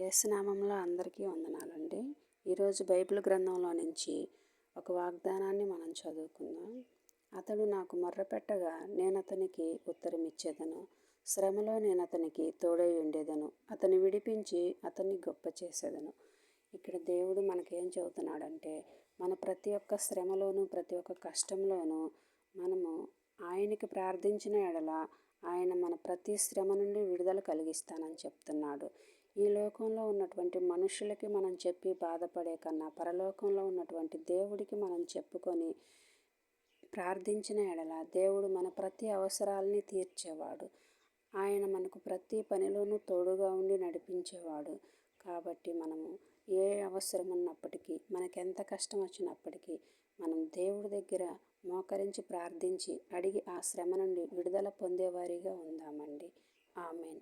యేసునామంలో అందరికీ వందనాలండి. ఈరోజు బైబిల్ గ్రంథంలో నుంచి ఒక వాగ్దానాన్ని మనం చదువుకుందాం. అతడు నాకు మొర్రపెట్టగా నేను అతనికి ఉత్తరమిచ్చేదను. శ్రమలో నేను అతనికి తోడై ఉండేదను. అతన్ని విడిపించి అతన్ని గొప్ప చేసేదను. ఇక్కడ దేవుడు మనకేం చెబుతున్నాడంటే, మన ప్రతి ఒక్క శ్రమలోనూ ప్రతి ఒక్క కష్టంలోనూ మనము ఆయనకి ప్రార్థించిన ఎడల ఆయన మన ప్రతి శ్రమ నుండి విడుదల కలిగిస్తానని చెప్తున్నాడు. ఈ లోకంలో ఉన్నటువంటి మనుషులకి మనం చెప్పి బాధపడే కన్నా పరలోకంలో ఉన్నటువంటి దేవుడికి మనం చెప్పుకొని ప్రార్థించిన ఎడల దేవుడు మన ప్రతి అవసరాలని తీర్చేవాడు. ఆయన మనకు ప్రతి పనిలోనూ తోడుగా ఉండి నడిపించేవాడు. కాబట్టి మనము ఏ అవసరం ఉన్నప్పటికీ, మనకెంత కష్టం వచ్చినప్పటికీ మనం దేవుడి దగ్గర మోకరించి ప్రార్థించి అడిగి ఆ శ్రమ నుండి విడుదల పొందేవారిగా ఉందామండి. ఆమేన్.